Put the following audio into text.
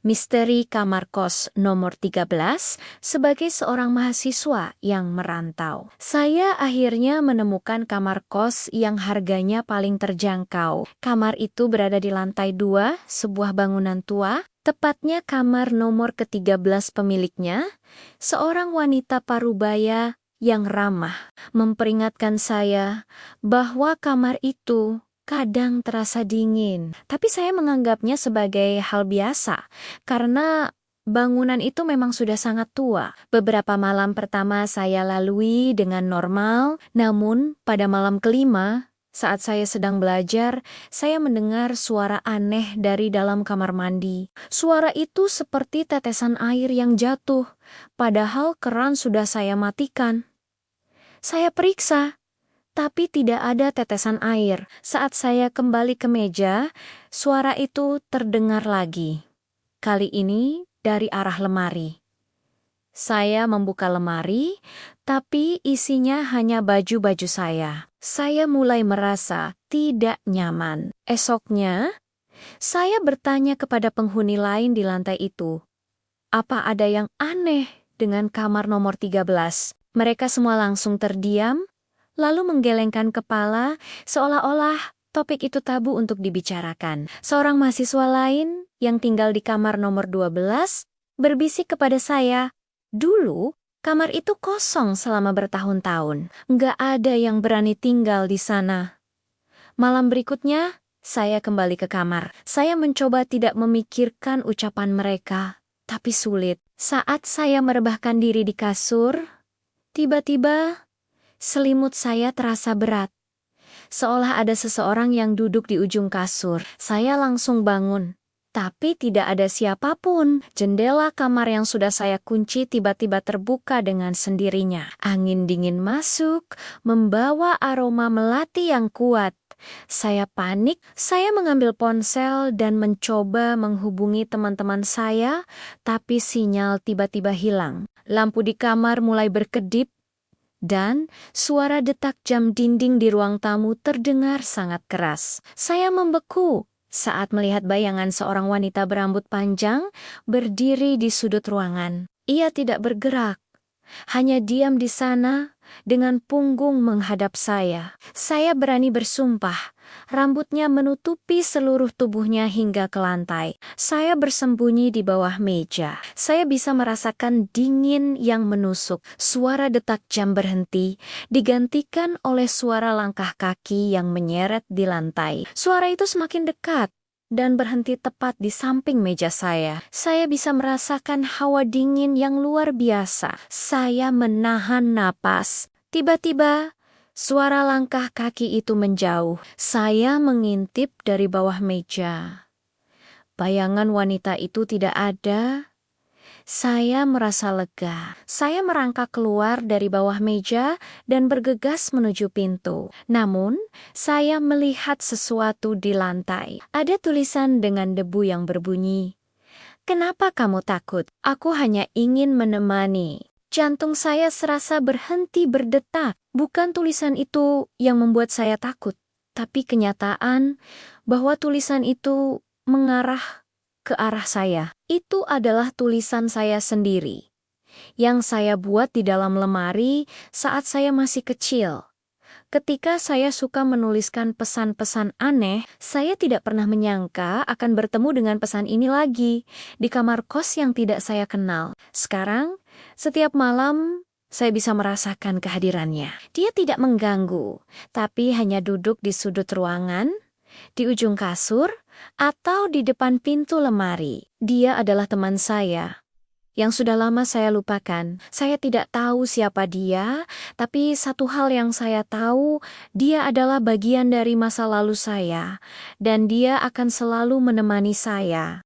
Misteri Kamar Kos nomor 13 sebagai seorang mahasiswa yang merantau. Saya akhirnya menemukan kamar kos yang harganya paling terjangkau. Kamar itu berada di lantai 2, sebuah bangunan tua. Tepatnya kamar nomor ke-13 pemiliknya, seorang wanita parubaya yang ramah, memperingatkan saya bahwa kamar itu kadang terasa dingin. Tapi saya menganggapnya sebagai hal biasa, karena bangunan itu memang sudah sangat tua. Beberapa malam pertama saya lalui dengan normal, namun pada malam kelima, saat saya sedang belajar, saya mendengar suara aneh dari dalam kamar mandi. Suara itu seperti tetesan air yang jatuh, padahal keran sudah saya matikan. Saya periksa, tapi tidak ada tetesan air. Saat saya kembali ke meja, suara itu terdengar lagi. Kali ini dari arah lemari. Saya membuka lemari, tapi isinya hanya baju-baju saya. Saya mulai merasa tidak nyaman. Esoknya, saya bertanya kepada penghuni lain di lantai itu, apa ada yang aneh dengan kamar nomor 13? Mereka semua langsung terdiam, lalu menggelengkan kepala seolah-olah topik itu tabu untuk dibicarakan. Seorang mahasiswa lain yang tinggal di kamar nomor 12 berbisik kepada saya, dulu kamar itu kosong selama bertahun-tahun. Nggak ada yang berani tinggal di sana. Malam berikutnya, saya kembali ke kamar. Saya mencoba tidak memikirkan ucapan mereka, tapi sulit. Saat saya merebahkan diri di kasur, tiba-tiba selimut saya terasa berat, seolah ada seseorang yang duduk di ujung kasur. Saya langsung bangun, tapi tidak ada siapapun. Jendela kamar yang sudah saya kunci tiba-tiba terbuka dengan sendirinya. Angin dingin masuk, membawa aroma melati yang kuat. Saya panik, saya mengambil ponsel dan mencoba menghubungi teman-teman saya, tapi sinyal tiba-tiba hilang. Lampu di kamar mulai berkedip, dan suara detak jam dinding di ruang tamu terdengar sangat keras. Saya membeku saat melihat bayangan seorang wanita berambut panjang berdiri di sudut ruangan. Ia tidak bergerak, hanya diam di sana dengan punggung menghadap saya. Saya berani bersumpah, rambutnya menutupi seluruh tubuhnya hingga ke lantai. Saya bersembunyi di bawah meja. Saya bisa merasakan dingin yang menusuk. Suara detak jam berhenti, digantikan oleh suara langkah kaki yang menyeret di lantai. Suara itu semakin dekat dan berhenti tepat di samping meja saya. Saya bisa merasakan hawa dingin yang luar biasa. Saya menahan napas. Tiba-tiba, suara langkah kaki itu menjauh. Saya mengintip dari bawah meja. Bayangan wanita itu tidak ada. Saya merasa lega. Saya merangkak keluar dari bawah meja dan bergegas menuju pintu. Namun, saya melihat sesuatu di lantai. Ada tulisan dengan debu yang berbunyi, "Kenapa kamu takut? Aku hanya ingin menemani." Jantung saya serasa berhenti berdetak. Bukan tulisan itu yang membuat saya takut, tapi kenyataan bahwa tulisan itu mengarah ke arah saya. Itu adalah tulisan saya sendiri, yang saya buat di dalam lemari saat saya masih kecil. Ketika saya suka menuliskan pesan-pesan aneh, saya tidak pernah menyangka akan bertemu dengan pesan ini lagi di kamar kos yang tidak saya kenal. Sekarang, setiap malam, saya bisa merasakan kehadirannya. Dia tidak mengganggu, tapi hanya duduk di sudut ruangan, di ujung kasur, atau di depan pintu lemari. Dia adalah teman saya yang sudah lama saya lupakan. Saya tidak tahu siapa dia, tapi satu hal yang saya tahu, dia adalah bagian dari masa lalu saya, dan dia akan selalu menemani saya.